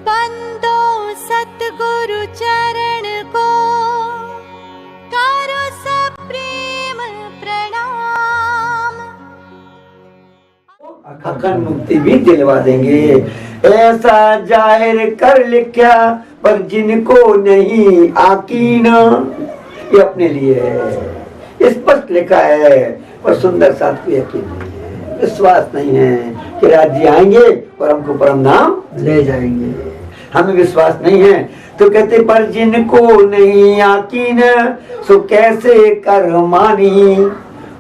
बंदो सतगुरु चरण को करो सब प्रेम प्रणाम। अखंड मुक्ति भी दिलवा देंगे। ऐसा जाहिर कर लिखा पर जिनको नहीं आकीन, ये अपने लिए है, स्पष्ट लिखा है पर सुंदर साथ को यकीन नहीं है, विश्वास नहीं है कि राज्य आएंगे और हमको परम धाम ले जाएंगे। हमें विश्वास नहीं है तो कहते पर जिनको नहीं याकीन सो कैसे कर मानी,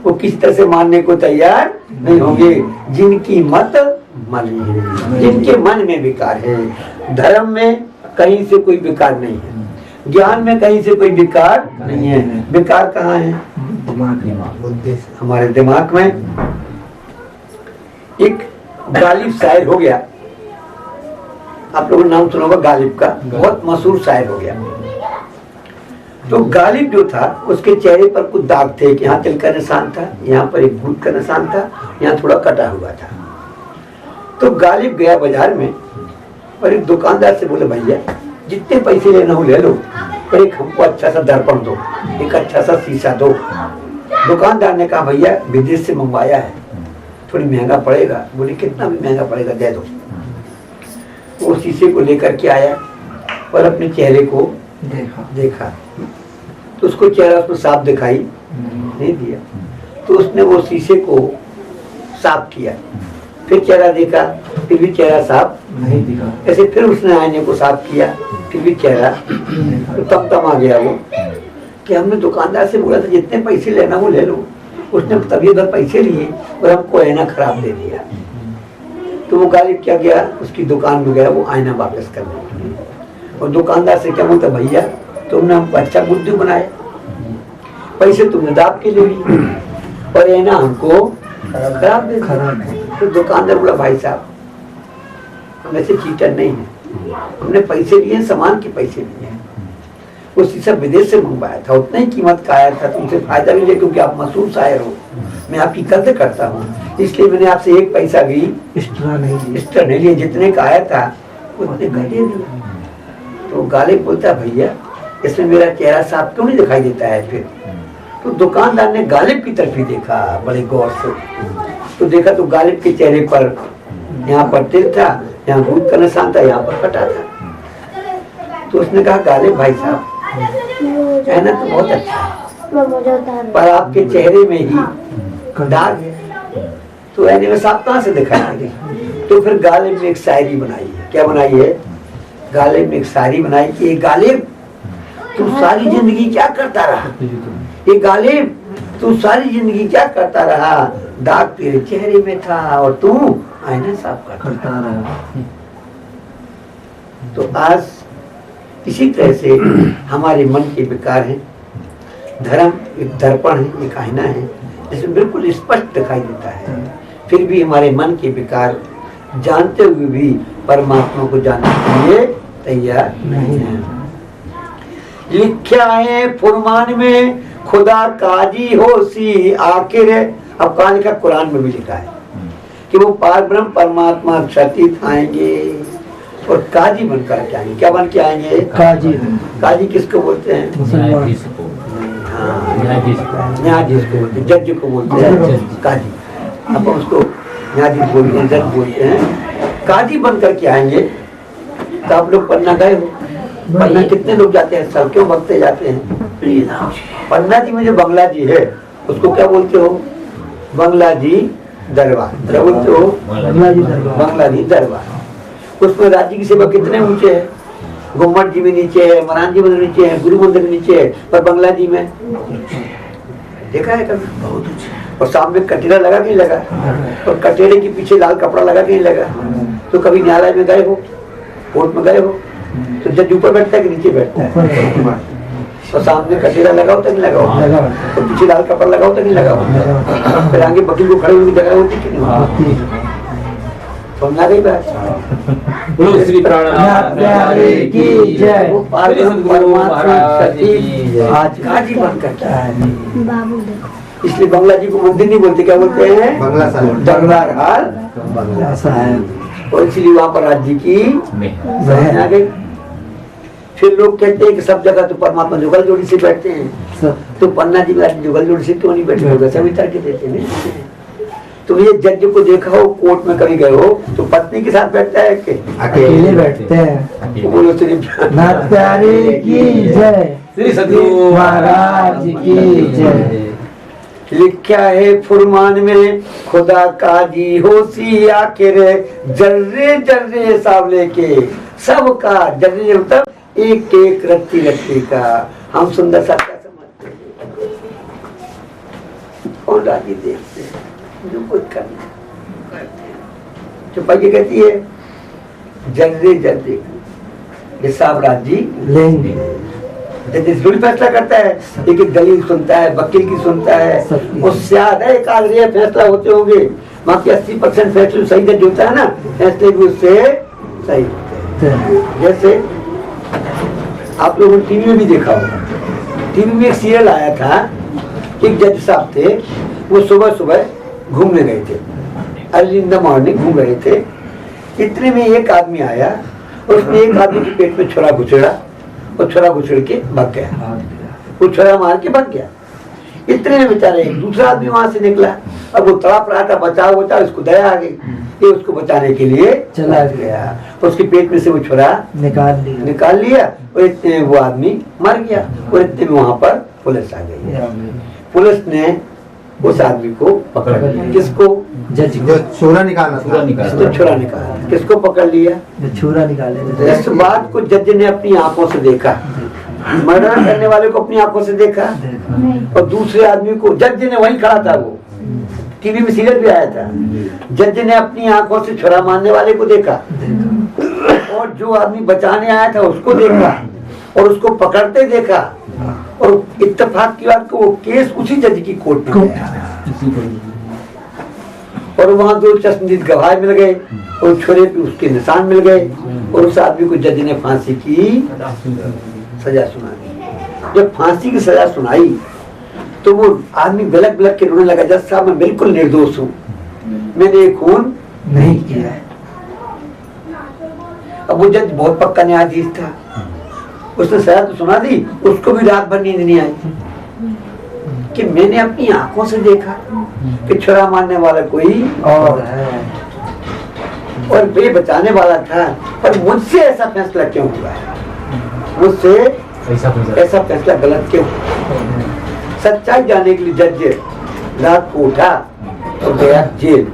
वो किस तरह से मानने को तैयार नहीं होंगे। जिनकी मत मली है, जिनके मन में विकार है। धर्म में कहीं से कोई विकार नहीं है, ज्ञान में कहीं से कोई विकार नहीं है। विकार कहाँ है? हमारे दिमाग में। एक गालिब शायर हो गया, आप लोगों ने नाम सुना होगा गालिब का, बहुत मशहूर शायर हो गया। तो गालिब जो था उसके चेहरे पर कुछ दाग थे कि यहाँ तिल का निशान था, यहाँ पर एक भूत का निशान था, यहाँ थोड़ा कटा हुआ था। तो गालिब गया बाजार में और एक दुकानदार से बोले भैया जितने पैसे लेना हो ले लो, पर एक हमको अच्छा सा दर्पण दो, एक अच्छा सा शीशा दो। दुकानदार ने कहा भैया विदेश से मंगवाया है, थोड़ी महंगा पड़ेगा। बोले कितना भी महंगा पड़ेगा दे दो। वो शीशे को लेकर के आया और अपने चेहरे को देखा तो उसको चेहरा उसको साफ दिखाई नहीं दिया। तो उसने वो शीशे को साफ किया, फिर चेहरा देखा, फिर भी चेहरा साफ नहीं दिखा। ऐसे फिर उसने आईने को साफ किया, फिर भी चेहरा। तो तब तब आ गया वो कि हमने दुकानदार से बोला था जितने पैसे लेना वो ले लो, उसने तभी उधर पैसे लिए और हमको आईना खराब दे दिया। तो वो गालिब क्या गया, उसकी दुकान में गया वो आईना वापस करने के लिए, और दुकानदार से क्या बोलता भैया तुमने हमको अच्छा बुद्धू बनाया, पैसे तुमने दाब के ले लिए और आईना हमको खराब दे दिया। तो दुकानदार बोला भाई साहब हम ऐसे चीटर नहीं है, हमने पैसे लिए सामान के पैसे लिए हैं। वो शीशा विदेश से मंगवाया था, उतना ही कीमत का आया था, तुमसे फायदा भी लिया क्योंकि आप मशहूर शायर हो, मैं आपकी कदर करता हूँ, इसलिए मैंने आपसे एक पैसा भी एक्स्ट्रा नहीं लिया, जितने का आया था उतने का दे दिया। तो गालिब बोलता भैया इसमें मेरा चेहरा साफ क्यों नहीं दिखाई देता है? फिर तो दुकानदार ने गालिब की तरफ ही देखा बड़े गौर से, तो देखा तो गालिब के चेहरे पर यहाँ पर तिल था, यहाँ भूत का निशान था, यहाँ पर कटा था। तो उसने कहा गालिब भाई साहब कहना तो बहुत अच्छा है पर आपके चेहरे में ही दाग है, तो ऐने में साफ कहाँ से दिखाई दे? तो फिर गालिब ने एक शायरी बनाई है। क्या बनाई है? गालिब ने एक शायरी बनाई कि गालिब तू सारी जिंदगी क्या करता रहा, ये गालिब तू सारी जिंदगी क्या करता रहा, दाग तेरे चेहरे में था और तू आईना साफ करता रहा। तो आज इसी तरह से हमारे मन के विकार हैं। धर्म एक दर्पण है, एक आईना है जिसमें बिल्कुल स्पष्ट दिखाई देता है, फिर भी हमारे मन के विकार जानते हुए भी परमात्मा को जानने के लिए तैयार नहीं है। लिखा है फुरमान में खुदा काजी होशी आखिर, अब कहाँ लिखा? कुरान में भी लिखा है कि वो पार ब्रह्म परमात्मा क्षतित आएंगे और काजी बनकर के आएंगे। क्या बन के आएंगे? काजी। काजी किसको बोलते हैं? न्यायाधीश को बोलते हैं, जज को बोलते हैं काजी। अब उसको न्यायाधीश बोलते हैं, जज बोलते हैं। काजी बनकर के आएंगे। तो आप लोग पन्ना गए हो? पन्ना कितने लोग जाते हैं? सब क्यों भगते जाते हैं? पन्ना जी में जो बंगला जी है उसको क्या बोलते हो? बंगला जी दरबार। क्या बोलते हो? बंगला जी दरबार। उसमें राज्य की सेवा कितने ऊंचे है? गुम्मट जी में नीचे है, मरान जी मंदिर नीचे है, गुरु मंदिर नीचे है, पर बंगला जी में देखा है कभी? बहुत ऊंचे। और सामने कटेरा लगा कि नहीं लगा? और कटेरे के पीछे लाल कपड़ा लगा कि नहीं लगा? तो कभी न्यायालय में गए हो, कोर्ट में गए हो, तो जज ऊपर बैठता है कि नीचे बैठता है? और सामने कटेरा लगा होता नहीं लगा होता, तो पीछे लाल कपड़ा लगा होता नहीं लगा होता, फिर आगे वकील को खड़े होने की जगह होती कि नहीं होती? समझा गई बात? श्री प्यारे की जय, आज काजी बनकर क्या है? इसलिए बंगला जी को मंदिर नहीं बोलते, क्या बोलते हैं? बंगला साहब। दरबार हाल बंगला साहब। और इसलिए वहां पर राज्य की समझ आ गई। फिर लोग कहते हैं कि सब जगह तो परमात्मा जुगल जोड़ी से बैठते हैं, तो पन्ना जी में जुगल जोड़ी से क्यों नहीं बैठे होगा? सभी तर्क देते हैं। तुम ये जज को देखा हो, कोर्ट में कभी गए हो, तो पत्नी के साथ बैठता है कि अकेले बैठते हैं। तो बोलो श्री नाथ प्यारे की जय, श्री सद्गुरु महाराज की जय। लिखा है फुरमान में, खुदा का जी होशी आखिर जर्रे जर्रे सावले के सबका जर्रे मतलब एक एक रत्ती रत्ती का। हम सुंदर सा क्या समझते हैं और राजी देखते हैं, जो कुछ करना करते हैं। चुपाई कहती है जर्रे जर्रे हिसाब राजी लेंगे। जज फैसला करता है, एक एक दलील सुनता है, वकील की सुनता है, उससे ज्यादा एक आदमी फैसला होते होंगे। बाकी 80% फैसले सही जज होता है ना, फैसले भी उससे सही होते हैं। जैसे आप लोगों ने टीवी में भी देखा होगा, टीवी में एक सीरियल आया था, एक जज साहब थे, वो सुबह सुबह घूमने गए थे, अर्ली इन द मॉर्निंग घूम रहे थे। इतने में एक आदमी आया और उसने एक आदमी के पेट में छुरा घुसेड़ा और छुरा घुसेड़ के भाग गया, वो छुरा मार के भाग गया। इतने में बेचारे एक दूसरा आदमी वहां से निकला, अब वो तड़प रहा था, बचाओ बचाओ, इसको दया आ गई, ये उसको बचाने के लिए चला गया, उसके पेट में से वो छुरा निकाल लिया और इतने में वो आदमी मर गया। और इतने में वहां पर पुलिस आ गई, पुलिस ने उस आदमी को पकड़ लिया। किसको? जज जो छुरा निकाला, जिसने छुरा निकाला, किसको पकड़ लिया? छुरा निकाले। इस बात को जज ने अपनी आंखों से देखा, मर्डर करने वाले को अपनी आंखों से देखा, और दूसरे आदमी को, जज ने वहीं खड़ा था, वो टीवी में सीरियल भी आया था, जज ने अपनी आंखों से छुरा मारने वाले को देखा और जो आदमी बचाने आया था उसको देखा और उसको पकड़ते देखा, और इत्तेफाक की बात को वो केस उसी जज की कोर्ट में गया और वहां 2 चश्मदीद गवाह मिल गए और छुरे पे उसके निशान मिल गए और उस आदमी को जज ने फांसी की सजा सुना दी। जब फांसी की सजा सुनाई तो वो आदमी बिलक बिलक के रोने लगा, जज साहब मैं बिल्कुल निर्दोष हूँ, मैंने खून नहीं किया है। अब वो जज बहुत पक्का न्यायाधीश था, उसने सजा तो सुना दी, उसको भी रात भर नींद नहीं आई कि मैंने अपनी आंखों से देखा कि छुरा मारने वाला कोई और है, और वे बचाने वाला था, पर मुझसे ऐसा फैसला क्यों हुआ है? मुझसे ऐसा फैसला गलत क्यों? सच्चाई जानने के लिए जज रात को उठा और गया जेल।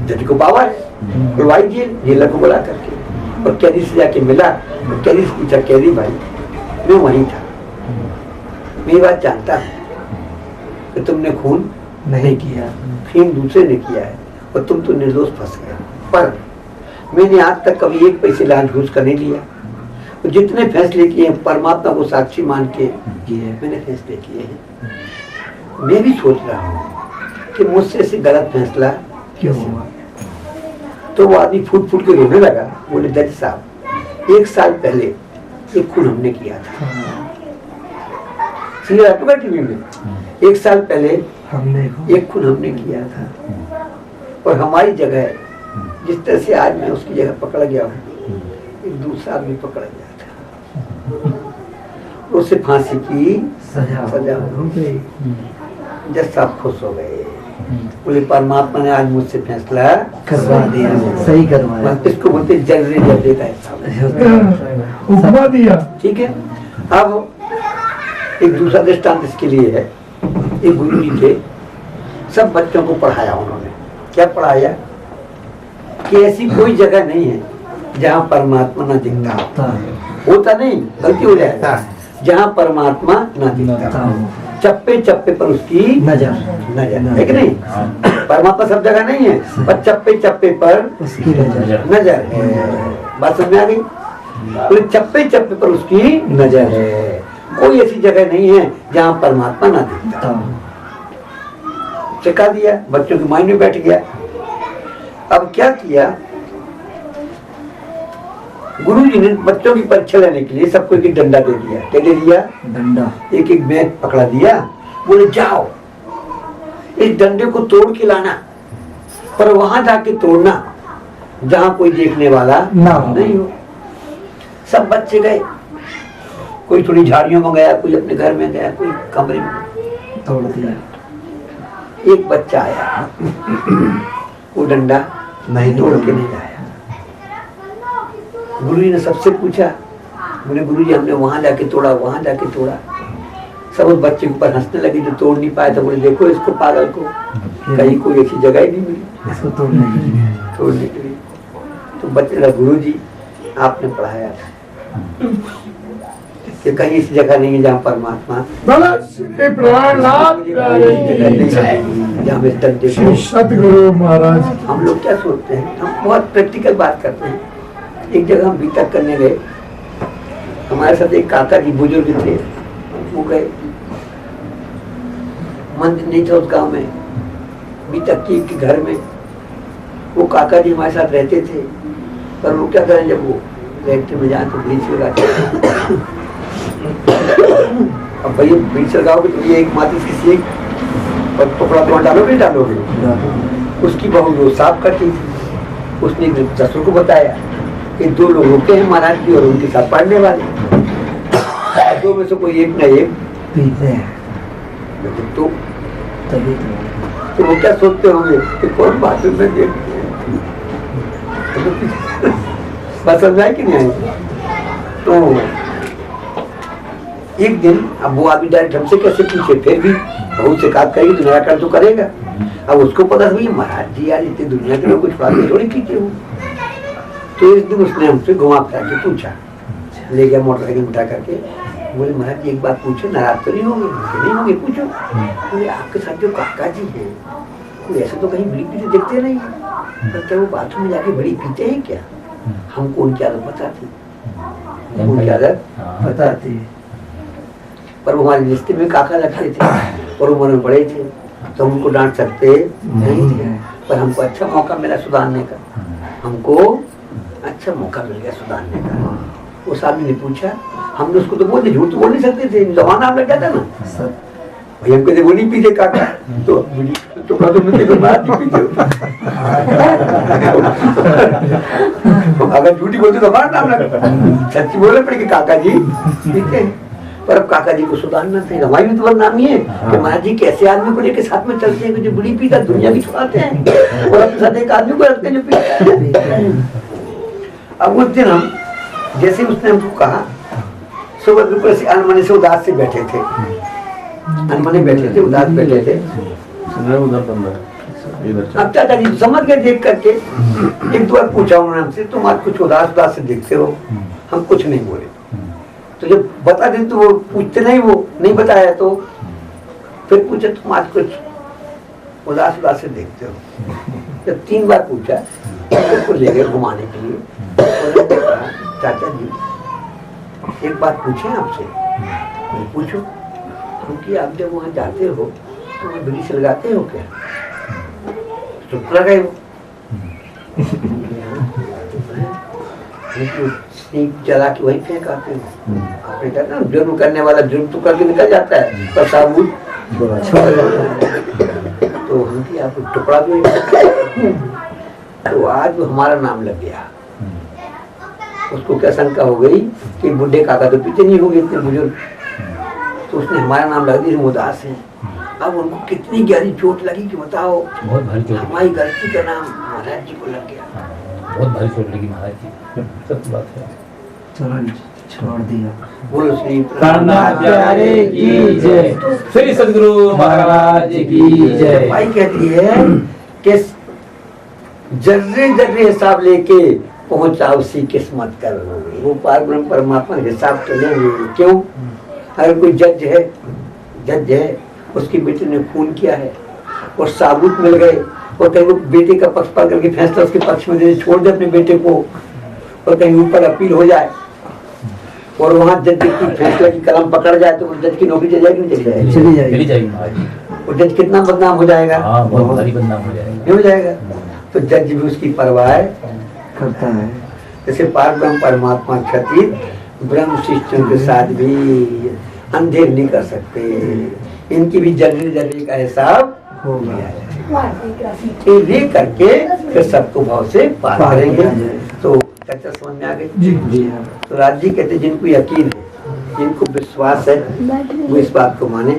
जज को पावर है, बुलवाई जेलर को बुला करके और कैदी से जाके मिला और कैदी से पूछा, कैदी भाई मैं वहीं था, मेरी बात जानता हूँ कि तुमने खून नहीं किया, खून दूसरे ने किया है और तुम तो निर्दोष फंस गए, पर मैंने आज तक कभी एक पैसे लांच घूस कर नहीं लिया, तो जितने फैसले किए परमात्मा को साक्षी मान के मैंने फैसले किए हैं। मैं भी सोच रहा हूँ कि मुझसे ऐसे गलत फैसला क्यों हुआ? तो वो आदमी फूट फूट के रोने लगा, बोले जज साहब 1 साल पहले एक खून हमने किया था, सीरियल आता है टीवी में, 1 साल पहले एक खून हमने किया था और हमारी जगह जिस तरह से आज मैं उसकी जगह पकड़ गया हूँ, एक दूसरा आदमी पकड़ गया था, उसे फांसी की सजा हो गई। जज साहब खुश हो गए, बोले परमात्मा ने आज मुझसे फैसला करवा दिया, सही करवाया। इसको बोलते जर्रे जर्रे का हिसाब उपमा दिया। ठीक है। अब एक दूसरा दृष्टांत इसके लिए है, एक गुरु जी थे, सब बच्चों को पढ़ाया उन्होंने। क्या पढ़ाया? कि ऐसी कोई जगह नहीं है जहाँ परमात्मा न दिखता होता नहीं, गलती हो जाता है, जहाँ परमात्मा न दिखता, चप्पे चप्पे पर उसकी नजर है कि नहीं? परमात्मा सब जगह नहीं है, पर चप्पे चप्पे पर उसकी नजर है। बात समझ आ गई? तो चप्पे चप्पे पर उसकी नजर है, कोई ऐसी जगह नहीं है जहाँ परमात्मा ना दिखता। सिखा दिया, बच्चों के माइंड में बैठ गया। अब क्या किया, गुरु जी ने बच्चों की परीक्षा लेने के लिए सबको एक डंडा दे दिया। क्या दे दिया? डंडा। एक एक बैग पकड़ा दिया, बोले जाओ इस डंडे को तोड़ के लाना, पर वहां जाके तोड़ना जहाँ कोई देखने वाला ना हो। नहीं हो। सब बच्चे गए, कोई थोड़ी झाड़ियों में गया, कोई अपने घर में गया, कोई कमरे में। तोड़ दिया। एक बच्चा आया, वो डंडा नहीं तोड़ के नहीं आया। गुरुजी ने सबसे पूछा, बोले गुरुजी हमने वहां जाके तोड़ा, वहां जाके तोड़ा। सब उस बच्चे के ऊपर हंसने लगे जो तोड़ नहीं पाया था। बोले देखो इसको पागल को, कहीं कोई ऐसी जगह ही नहीं मिली इसको तोड़ने के लिए। तो बच्चे ने गुरुजी आपने पढ़ाया था कि कहीं ऐसी जगह नहीं है जहाँ परमात्मा सतगुरु महाराज। हम लोग क्या सोचते हैं, हम बहुत प्रैक्टिकल बात करते हैं। एक जगह हम बीतक करने गए, हमारे साथ एक काका जी बुजुर्ग थे, वो गए, मंदिर नहीं था उस गांव में, बीतक के घर में। वो काका जी हमारे साथ रहते थे, पर वो क्या करें जब वो फैक्ट्री में जाए तो ब्लीच लगाते। अब भैया ब्लीच लगाओगे तो ये एक माचिस की सीख और टुकड़ा तो डालोगे नहीं डालोगे। उसकी बहू वो साफ करती थी। उसने ससुर को बताया कि 2 लोग रुके हैं महाराज जी और उनके साथ पढ़ने वाले, 2 में से कोई एक न एक पीते हैं। तो तभी तो वो क्या सोचते होंगे कि कौन बाथरूम में देख बात समझ आए कि नहीं आई। तो एक दिन अब वो आदमी डायरेक्ट हमसे कैसे पूछे, फिर भी बहुत से काम करेगी, दुनिया का तो करेगा। अब उसको पता था महाराज जी यार इतनी दुनिया के लोग कुछ बात थोड़ी पीते हो। तो इस दिन उसने हमसे घुमा फिरा के पूछा, ले गया मोटरसाइकिल उठा करके, बोले महाराज जी एक बात पूछो, नाराज तो नहीं होंगे? नहीं होंगे, पूछो। बोले आपके साथ जो काका जी है कोई ऐसे तो कहीं बीड़ी पीते देखते नहीं है, तो क्या वो बाथरूम में जाके बीड़ी पीते हैं क्या? हमको उनकी आदत पता थी, उनकी आदत पता थी, पर वो हमारे रिश्ते में काका लगते थे और उम्र में बड़े थे, तो हम उनको डांट सकते नहीं थे। पर हमको अच्छा मौका मिला सुधारने का, हमको अच्छा मौका मिल गया सुधारने का। उस आदमी ने पूछा, हमने उसको तो बोलते, झूठ तो बोल नहीं सकते थे, जमाना लग जाता ना। भैया कहते वो नहीं पीते काका, तो कहा तुमने देखो बात नहीं पीते हो। अगर झूठी बोलते तो हमारा नाम लगा, सच्ची बोलना पड़ेगी काका जी पीते हैं। पर अब काका जी को सुधारना चाहिए, हमारी भी तो बदनामी है कि महाराज जी कैसे आदमी को लेके साथ में चलते हैं जो बुढ़ी पीता दुनिया की छुड़ाते हैं, और अपने साथ एक आदमी को रखते हैं जो पीता है। अब उस दिन हम जैसे उसने हमको कहा, सुबह बिल्कुल ऐसे अनमने से उदास से बैठे थे, अनमने बैठे थे, उदास बैठे थे। अब चाचा जी समझ गए देख करके, एक 2 बार पूछा उन्होंने हमसे, तुम आज कुछ उदास उदास से देखते हो? हम कुछ नहीं बोले। तो जब बता दें तो वो पूछते नहीं, वो नहीं बताया तो फिर पूछे तुम आज कुछ उदास उदास से देखते हो? जब 3 बार पूछा तो ले गए घुमाने के लिए। चाचा जी एक बात पूछे आपसे? पूछो। हम कि आप जब वहाँ जाते हो तो वहाँ बीड़ी से लगाते हो क्या? चुप लगाए वो जला के वही फेंक आते हो। आपने कहा ना जुर्म करने वाला जुर्म तो करके निकल जाता है, पर साबुत तो हम कि आप टुकड़ा भी। तो आज वो हमारा नाम लग गया। उसको क्या शंका हो गई कि बुढ़े काका तो पीछे नहीं होंगे इतने बुजुर्ग, तो उसने हमारा नाम लग दिया, उदास है। अब उनको कितनी गहरी चोट लगी कि बताओ, बहुत भारी चोट, हमारी गलती का नाम महाराज जी को लग गया। बहुत भारी चोट लगी महाराज जी, सच बात है। चलो छोड़ दिया। बोलो श्री प्यारे की जय, श्री सद्गुरु महाराज की जय। भाई कहती है कि जर्रे जर्रे हिसाब लेके पहुंचा उसी किस्मत कर, वो पारब्रह्म परमात्मा हिसाब तो लेंगे। क्यों? अगर कोई जज है उसकी बेटे ने खून किया है और साबुत मिल गए, और कहीं वो बेटे का पक्ष पा करके फैसला उसके पक्ष में दे, छोड़ दे अपने बेटे को, और कहीं ऊपर अपील हो जाए और वहाँ जज की फैसला की कलम पकड़ जाए तो जज की नौकरी चली जाएगी नहीं चली जाएगी? वो जज कितना बदनाम हो जाएगा, बहुत भारी बदनाम हो जाएगा, हो जाएगा। तो जज भी उसकी परवाह करता है। जैसे पारब्रह्म परमात्मा क्षति ब्रह्म शिष्यों के साथ भी अंधेर नहीं कर सकते, इनकी भी जर्रे जर्रे का हिसाब हो गया है। ये ले करके फिर सबको भाव से पार करेंगे। तो चर्चा समझ में आ गई? जी हाँ। तो राज जी कहते जिनको यकीन है, जिनको विश्वास है, वो इस बात को माने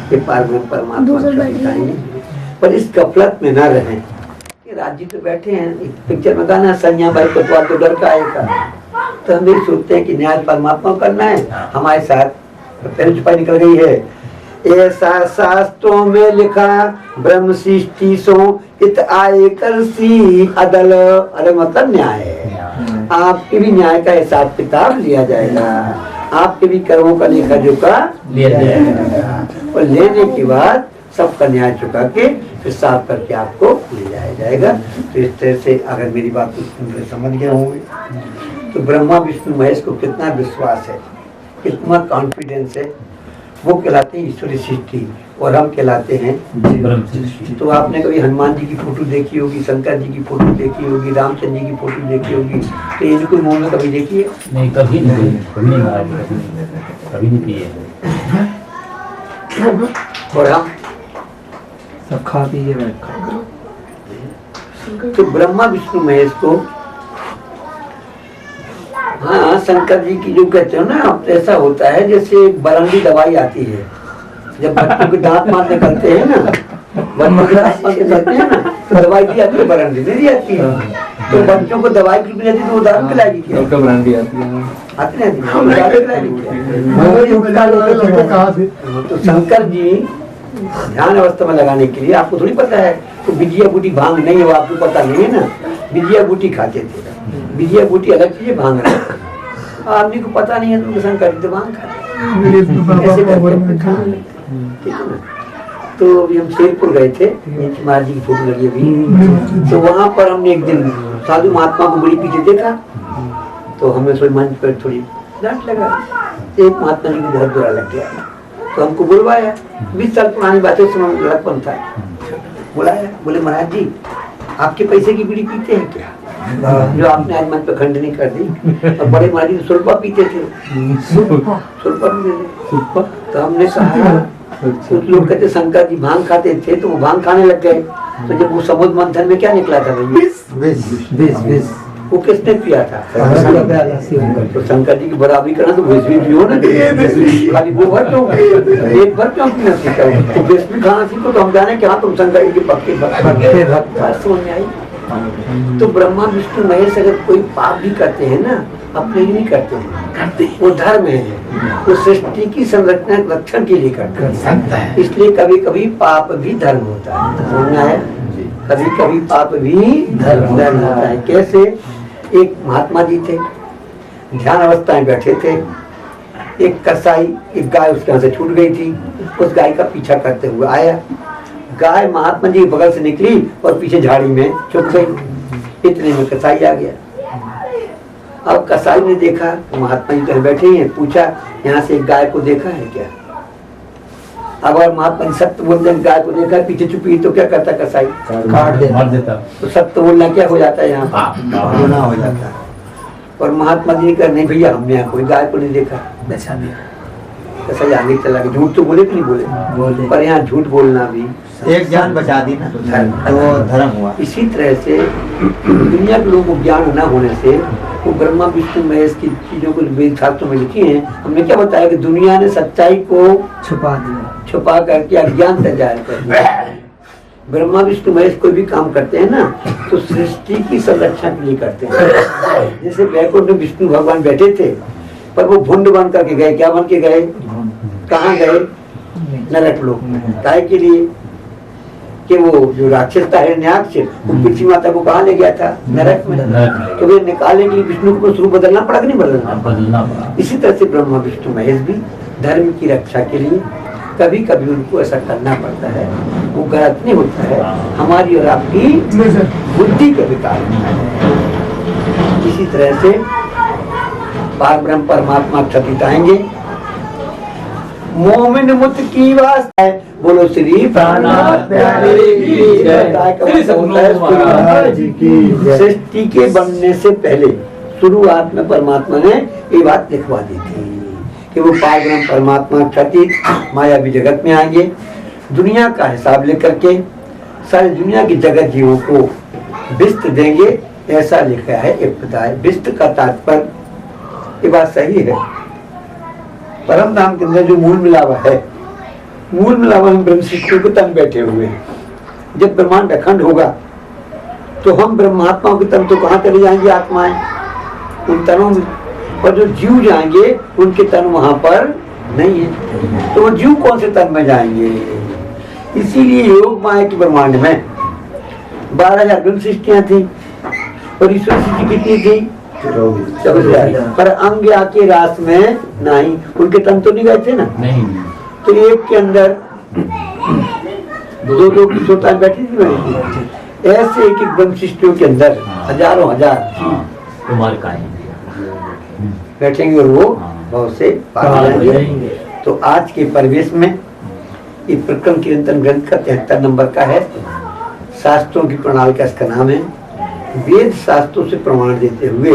कि पार ब्रह्म परमात्मा आएंगे, पर इस गफलत में ना रहें कि राज जी तो बैठे हैं। एक पिक्चर में गाना संज्ञा भाई कोतवाल तो डर का आएगा, तो हम ये सोचते हैं कि न्याय परमात्मा को करना है हमारे साथ। तो पहले छुपाई निकल गई है, ऐसा शास्त्रों में लिखा ब्रह्म सृष्टि सो इत आए कर सी अदल। अदल मतलब न्याय है। आपके भी न्याय का हिसाब किताब लिया जाएगा, आपके भी कर्मों का लेखा जोखा लिया जाएगा, और लेने के बाद सबका न्याय चुका के फिर साफ करके आपको ले जाया जाएगा। तो इस तरह से अगर मेरी बात को समझ गए होंगे तो ब्रह्मा विष्णु महेश को कितना विश्वास है, कितना कॉन्फिडेंस है, वो कहलाते हैं ईश्वरी सृष्टि और हम कहलाते हैं ब्रह्म सृष्टि। तो आपने कभी हनुमान जी की फोटो देखी होगी, शंकर जी की फोटो देखी होगी, रामचंद्र जी की फोटो देखी होगी, तो इनको मुंह में कभी देखी है? नहीं, कभी नहीं, कभी नहीं महाराज, कभी नहीं पिए। और हम सब खा पी के बैठा। तो ब्रह्मा विष्णु महेश को, हाँ शंकर जी की जो कहते हो ना, ऐसा होता है जैसे बरंडी दवाई आती है, जब बच्चों के दांत मार निकलते हैं ना, बच्चों के दांत मार निकलते हैं ना, तो दवाई दी जाती है, बरंडी नहीं दी जाती है। तो बच्चों को दवाई की जाती है तो वो दांत खिलाएगी क्या? बरंडी आती है, आती नहीं। तो शंकर जी ध्यान अवस्था में लगाने के लिए, आपको थोड़ी पता है तो बिजिया बूटी भांग नहीं है, वो आपको पता नहीं है ना, बिजिया बूटी खाते थे। बिजिया बूटी अलग चीज है, भांग अलग। आदमी को पता नहीं है तो शंकर जी तो भांग खाते, ठीक है ना। तो अभी हम शेरपुर गए थे, महाराज जी की फोटो लगी अभी, तो वहां पर हमने एक दिन साधु महात्मा को बड़ी पीछे देखा, तो हमें थोड़ी मंच पर थोड़ी डांट लगा। एक महात्मा जी को बहुत बुरा लग गया, तो हमको बुलवाया। 20 साल पुरानी बातें सुना, लड़कपन था, बुलाया, बोले महाराज जी आपके पैसे की बीड़ी पीते हैं क्या, जो आपने आज मन पे खंडनी कर दी? और बड़े महाराज जी सुल्पा पीते थे, सुल्पा पीते थे। तो हमने कहा, कुछ लोग कहते शंकर जी भांग खाते थे, तो वो भांग खाने लग गए। तो जब वो समुद्र मंथन में क्या निकला था भैया, वो किसने पिया था? तो शंकर जी की बराबरी करना तो विष भी पियो ना, खाली वो भर क्यों, एक भर क्यों पीना सीखा? तो विष भी खाना सीखो, तो हम जाने क्या तुम शंकर जी के पक्के भक्त। समझ में आई? तो ब्रह्मा विष्णु महेश अगर कोई पाप भी करते हैं ना, अपने लिए नहीं करते हैं, वो धर्म है, वो सृष्टि की संरचना रक्षण के लिए करते हैं। इसलिए कभी कभी पाप भी धर्म होता है, समझना है? कभी कभी पाप भी धर्म होता है। कैसे? एक महात्मा जी थे, ध्यान अवस्था में बैठे थे, एक कसाई, एक गाय उसके यहाँ से छूट गई थी, उस गाय का पीछा करते हुए आया। गाय महात्मा जी के बगल से निकली और पीछे झाड़ी में छुप गई। इतने में कसाई आ गया। अब कसाई ने देखा तो महात्मा जी कहीं बैठे हैं, पूछा यहाँ से एक गाय को देखा है क्या? अब अगर महात्मा जी सत्य बोलते हैं, गाय को देखा पीछे छुपी, तो क्या करता कसाई? काट देता। तो सत्य बोलना क्या हो जाता है? यहाँ गुनाह हो जाता है। और महात्मा जी ने कहा नहीं भैया, हमने यहाँ कोई गाय को नहीं देखा। कसाई आगे चला गया। झूठ तो बोले कि नहीं बोले, पर यहाँ झूठ बोलना भी एक जान बचा दी ना, तो धर्म हुआ। इसी तरह से दुनिया के लोगों को ज्ञान न होने से वो ब्रह्मा विष्णु महेश की चीजों को वेद शास्त्रों में लिखी है। हमने क्या बताया कि दुनिया ने सच्चाई को छुपा करके अज्ञान तक जाहिर कर दिया। ब्रह्मा विष्णु महेश कोई भी काम करते हैं ना, तो सृष्टि की संरक्षण के लिए करते हैं। जैसे वैकुंठ में विष्णु भगवान बैठे थे, पर वो भुंड बन करके गए। क्या बन के गए? कहाँ गए? नरक लोक में। काय के लिए? कि वो जो राक्षस था हिरण्याक्ष, वो पृथ्वी माता को कहाँ ले गया था? नरक में। तो वे निकालने के लिए विष्णु को स्वरूप बदलना पड़ा कि नहीं बदलना पड़ा? इसी तरह से ब्रह्मा विष्णु महेश भी धर्म की रक्षा के लिए कभी कभी उनको ऐसा करना पड़ता है। वो गलत नहीं होता है, हमारी और आपकी बुद्धि के विकार होता है। इसी तरह से पार ब्रह्म परमात्मा क्षतिताएंगे। मोमिन मुत की वास्ता है, बोलो श्री प्राणनाथ प्यारे की जय। सृष्टि के बनने से पहले शुरुआत में परमात्मा ने ये बात लिखवा दी थी कि वो पार ब्रह्म परमात्मा क्षति मायावी जगत में आएंगे, दुनिया का हिसाब लेकर के सारी दुनिया की जगत जीवों को विस्त देंगे, ऐसा लिखा है एक बताए। विस्त का तात्पर्य, ये बात सही है, परम धाम के अंदर जो मूल मिलावा है, मूल मिलावा हम ब्रह्म सृष्टि के तन बैठे हुए हैं। जब ब्रह्मांड अखंड होगा तो हम ब्रह्मात्माओं के तन तो कहाँ चले जाएंगे? आत्माएं उन तनों में, और जो जीव जाएंगे उनके तन वहां पर नहीं है, तो वो जीव कौन से तन में जाएंगे? इसीलिए योग माया के ब्रह्मांड में 12,000 ब्रह्म सृष्टियां थी और ईश्वर सृष्टि कितनी थी? 24,000। पर अंग आके रास में नहीं, उनके तन तो नहीं गए थे ना। नहीं, तो एक के अंदर दो की सोता बैठी थी बैठी। ऐसे एक एक ब्रह्म सृष्टियों के अंदर हजारों हजार बैठेंगे और वो बहुत से पार जाएंगे। तो आज के परिवेश में ये प्रकरण कीर्तन ग्रंथ का 73 नंबर का है। शास्त्रों की प्रणाली का इसका नाम है। वेद शास्त्रों से प्रमाण देते हुए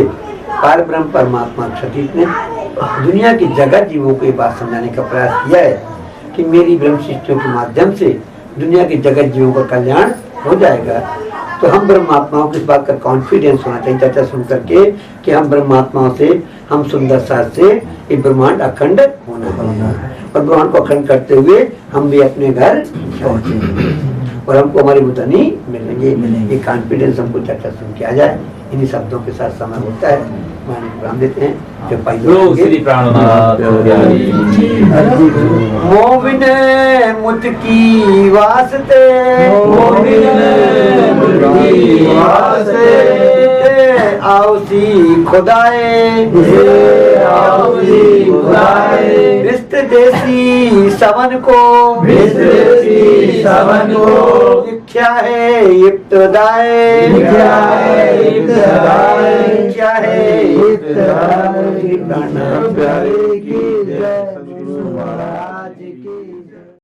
पार ब्रह्म परमात्मा सतीश ने दुनिया की जगत जीवों को ये बात समझाने का प्रयास किया है कि मेरी ब्रह्म सृष्टियों के माध्यम से दुनिया के जगत जीवों का कल्याण हो जाएगा। तो हम ब्रह्मात्माओं को इस बात का कॉन्फिडेंस होना चाहिए चर्चा सुन करके कि हम ब्रह्मात्माओं से, हम सुंदर साथ से ये ब्रह्मांड अखंड होना है और ब्रह्मांड को अखंड करते हुए हम भी अपने घर पहुंचेंगे और हमको हमारी बुतनी मिलेंगे। ये कॉन्फिडेंस हमको चर्चा सुन के आ जाए। इन्हीं शब्दों के साथ समय होता है, मान प्रणाम देते हैं। जब मोमिन मुत की वास्ते, आओसी खुदाए, विस्त देसी सवन को, लिख्या है इब्तदाए, लिख्या है इब्तदाए।